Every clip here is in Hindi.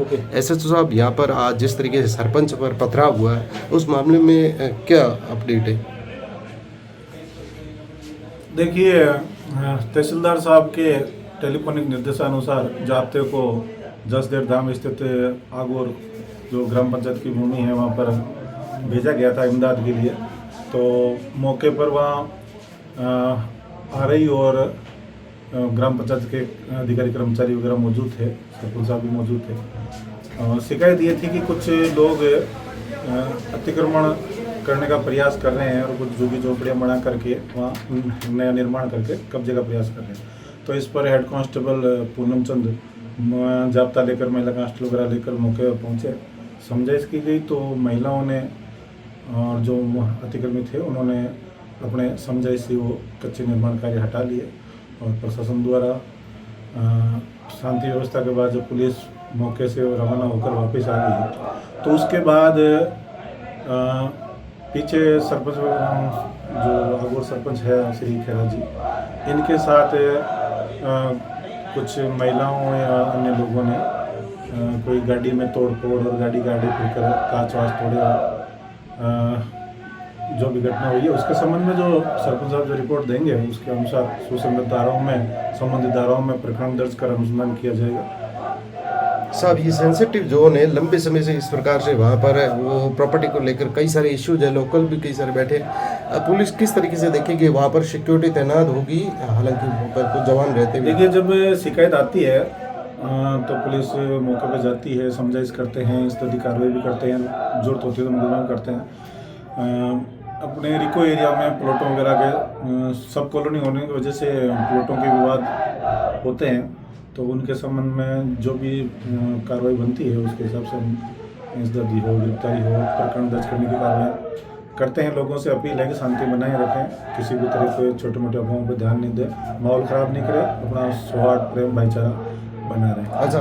एसएचओ साहब, यहाँ पर आज जिस तरीके से सरपंच पर पथराव हुआ है, उस मामले में क्या अपडेट है? देखिए, तहसीलदार साहब के टेलीफोनिक निर्देशानुसार जाप्ते को जसदेव धाम स्थित आगोर जो ग्राम पंचायत की भूमि है वहाँ पर भेजा गया था इमदाद के लिए। तो मौके पर वहाँ आरआई और ग्राम पंचायत के अधिकारी कर्मचारी वगैरह मौजूद थे, सरपंच साहब भी मौजूद थे। शिकायत ये थी कि कुछ लोग अतिक्रमण करने का प्रयास कर रहे हैं और कुछ झुग्गी झोपड़ियाँ बना करके वहाँ नया निर्माण करके कब्जे का प्रयास कर रहे हैं। तो इस पर हेड कांस्टेबल पूनम चंद जाब्ता लेकर, महिला कांस्टेबल वगैरह लेकर मौके पर पहुँचे, समझाइश की गई। तो महिलाओं ने और जो अतिक्रमित थे उन्होंने अपने समझाइश से वो कच्चे निर्माण कार्य हटा लिए और प्रशासन द्वारा शांति व्यवस्था के बाद जब पुलिस मौके से रवाना होकर वापस आ गई तो उसके बाद पीछे सरपंच जो आगोर सरपंच है श्री खेरा जी, इनके साथ कुछ महिलाओं या अन्य लोगों ने कोई गाड़ी में तोड़ फोड़ और गाड़ी फिर कांच वाच तोड़े। जो भी घटना हुई है उसके संबंध में जो सरपंच साहब जो रिपोर्ट देंगे उसके अनुसार सुसंगत धाराओं में, संबंधित धाराओं में प्रकरण दर्ज कर अनुसंधान किया जाएगा। साहब, ये सेंसिटिव जोन है, लंबे समय से इस प्रकार से वहाँ पर वो प्रॉपर्टी को लेकर कई सारे इश्यूज है, लोकल भी कई सारे बैठे। पुलिस किस तरीके से देखेगी? वहाँ पर सिक्योरिटी तैनात होगी, हालांकि वहाँ पर कुछ जवान रहते हैं। देखिए, जब शिकायत आती है तो पुलिस मौके पर जाती है, समझाइश करते हैं, इस तरह की कार्रवाई भी करते हैं, जरूरत होती है तो मुकदमा करते हैं। अपने रिको एरिया में प्लॉटों वगैरह के सब कॉलोनी होने की वजह से प्लॉटों के विवाद होते हैं, तो उनके संबंध में जो भी कार्रवाई बनती है उसके हिसाब से हम इंसदादी हो, गिरफ्तारी हो, प्रकरण दर्ज करने की कार्रवाई करते हैं। लोगों से अपील है कि शांति बनाए रखें, किसी भी तरह के छोटे मोटे अफवाहों पर ध्यान नहीं दें, माहौल ख़राब नहीं करें, अपना सौहार्द प्रेम भाईचारा बना रहे। अच्छा,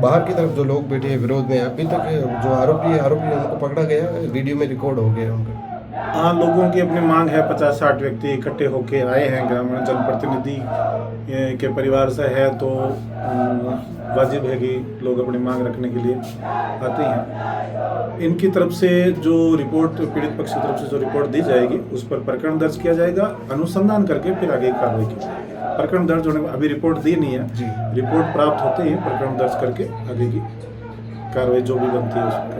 बाहर की तरफ जो लोग बैठे हैं विरोध में, अभी तक जो आरोपी उनको पकड़ा गया, वीडियो में रिकॉर्ड हो गया उनका? हाँ, लोगों की अपनी मांग है। 50-60 व्यक्ति इकट्ठे होके आए हैं, ग्रामीण जनप्रतिनिधि के परिवार से है, तो वाजिब है कि लोग अपनी मांग रखने के लिए आते हैं। इनकी तरफ से जो रिपोर्ट, पीड़ित पक्ष की तरफ से जो रिपोर्ट दी जाएगी उस पर प्रकरण दर्ज किया जाएगा, अनुसंधान करके फिर आगे कार्रवाई की जाएगी। प्रकरण दर्ज होने अभी रिपोर्ट दी नहीं है जी, रिपोर्ट प्राप्त होते ही प्रकरण दर्ज करके आगे की कार्रवाई जो भी बनती है उसमें।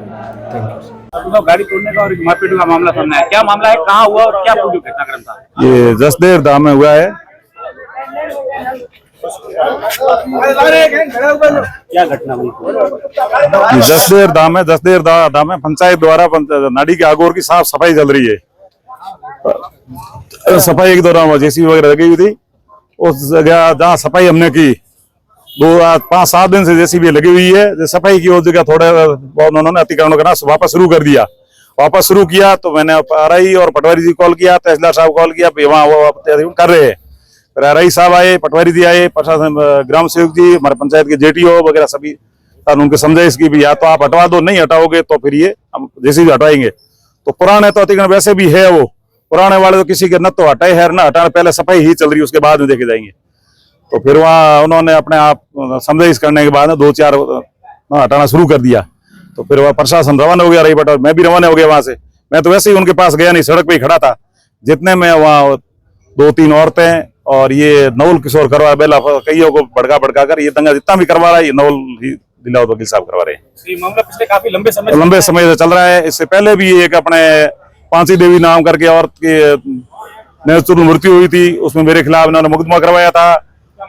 Thank you. तो गाड़ी तोड़ने का और मारपीट का मामला सामने आया, क्या मामला है, कहाँ हुआ और क्या पूरी घटनाक्रम था? ये जसदेव धाम में हुआ है। क्या घटना हुई? जसदेव धाम में पंचायत द्वारा नाड़ी के आगोर की साफ सफाई चल रही है। सफाई के दौरान जेसीबी वगैरह लगी हुई थी। उस जगह जहाँ सफाई हमने की 5-7 दिन से जेसीबी लगी हुई है, सफाई की उस जगह थोड़ा बहुत उन्होंने अतिक्रमण करना वापस शुरू कर दिया। वापस शुरू किया तो मैंने आरआई और पटवारी जी कॉल किया, तहसीलदार साहब कॉल किया, वहाँ वो कर रहे हैं। फिर आरआई साहब आए, पटवारी जी आए, प्रशासन, ग्राम सेवक जी, हमारे पंचायत के जेटीओ वगैरह सभी उनके समझाइश की भी या तो आप हटवा दो, नहीं हटाओगे तो फिर ये हम जेसीबी हटाएंगे। तो पुराने तो अतिक्रमण वैसे भी है, वो पुराने वाले तो किसी के न तो हटाए है न हटाने, पहले सफाई ही चल रही है, उसके बाद में देखे जाएंगे। तो फिर वहाँ उन्होंने अपने आप समझाइश करने के बाद 2-4 हटाना शुरू कर दिया। तो फिर वह प्रशासन रवाना हो गया, रही बट मैं भी रवाना हो गया वहां से। मैं तो वैसे ही उनके पास गया नहीं, सड़क पे ही खड़ा था। जितने में वहाँ 2-3 औरतें और ये नवल किशोर करवा बेला कईयों को भड़का कर ये दंगा जितना भी करवा रहा है, ये नवल ही दिलावत वकील साहब करवा रहे हैं। ये मामला पिछले काफी लंबे समय से चल रहा है। इससे पहले भी एक अपने पांची देवी नाम करके औरत की नेचुरल मृत्यु हुई थी, उसमें मेरे खिलाफ इन्होंने मुकदमा करवाया था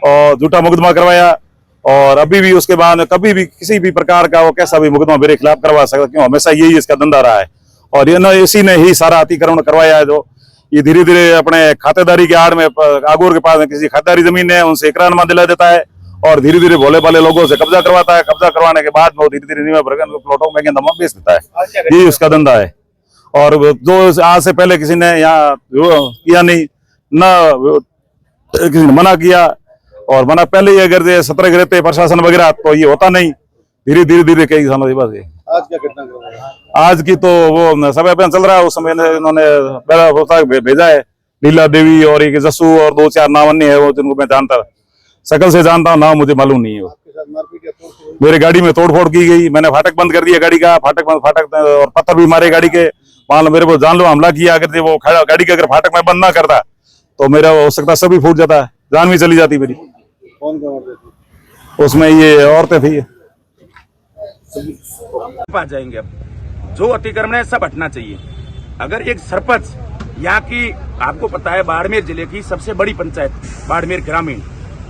और झूठा मुकदमा करवाया। और अभी भी उसके बाद कभी भी किसी भी प्रकार का वो कैसा भी मुकदमा मेरे खिलाफ करवा सकता, क्यों हमेशा यही इसका धंधा रहा है। और ये इसी ने ही सारा अतिक्रमण करवाया है। जो ये धीरे धीरे अपने खातेदारी के आड़ में आगोर के पास में किसी खातेदारी जमीन है, उनसे इकरारनामा दिला देता है और धीरे धीरे भोले भाले लोगों से कब्जा करवाता है। कब्जा करवाने के बाद वो धीरे धीरे प्लॉटों में दमा बेच देता है। यही उसका धंधा है। और जो आज से पहले किसी ने यहाँ किया नहीं, न किसी ने मना किया, और मना पहले ही अगर 17 रहते प्रशासन वगैरह तो ये होता नहीं। धीरे धीरे कई सालों के बाद आज क्या घटना? आज की तो वो समय अभियान चल रहा है, उस समय इन्होंने भेजा है लीला देवी और एक जस्सू और 2-4 नाम अन्य है वो, जिनको मैं जानता सकल से जानता हूँ, नाम मुझे मालूम नहीं है। मेरे गाड़ी में तोड़फोड़ की गई, मैंने फाटक बंद कर दिया गाड़ी का, फाटक और पत्थर भी मारे गाड़ी के। मान लो मेरे को जान लो हमला किया अगर वो गाड़ी के अगर फाटक में बंद ना करता तो मेरा हो सकता सभी फूट जाता, जान भी चली जाती मेरी। उसमें ये औरतें थी। आ जाएंगे। अब जो अतिक्रमण है सब हटना चाहिए। अगर एक सरपंच यहाँ की, आपको पता है बाड़मेर जिले की सबसे बड़ी पंचायत बाड़मेर ग्रामीण,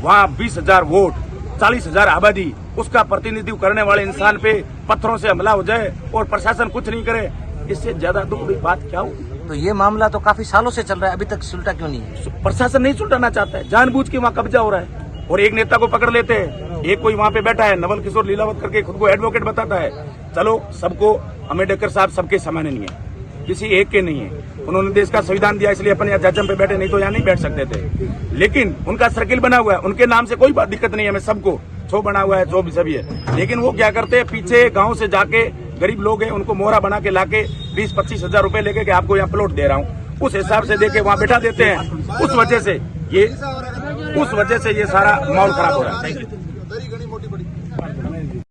वहाँ 20,000 वोट, 40,000 आबादी, उसका प्रतिनिधित्व करने वाले इंसान पे पत्थरों से हमला हो जाए और प्रशासन कुछ नहीं करे, इससे ज्यादा दुख की बात क्या हो। तो ये मामला तो काफी सालों से चल रहा है, अभी तक सुलटा क्यों नहीं है? प्रशासन नहीं सुलटाना चाहता है, जानबूझ के वहाँ कब्जा हो रहा है और एक नेता को पकड़ लेते हैं। एक कोई वहाँ पे बैठा है नवल किशोर लीलावत करके, खुद को एडवोकेट बताता है। चलो सबको, अम्बेडकर साहब सबके समान नहीं है, किसी एक के नहीं है। उन्होंने देश का संविधान दिया इसलिए अपन यहाँ जजम पे बैठे, नहीं तो यहाँ नहीं बैठ सकते थे। लेकिन उनका सर्किल बना हुआ है, उनके नाम से कोई दिक्कत नहीं है, हमें सबको छो बना हुआ है, जो भी सभी है। लेकिन वो क्या करते हैं, पीछे गाँव से जाके गरीब लोग हैं उनको मोहरा बना के लाके 20-25 हजार लेके कि आपको यहाँ प्लॉट दे रहा हूँ, उस हिसाब से देके वहाँ बैठा देते हैं। उस वजह से ये सारा माहौल खराब हो रहा है।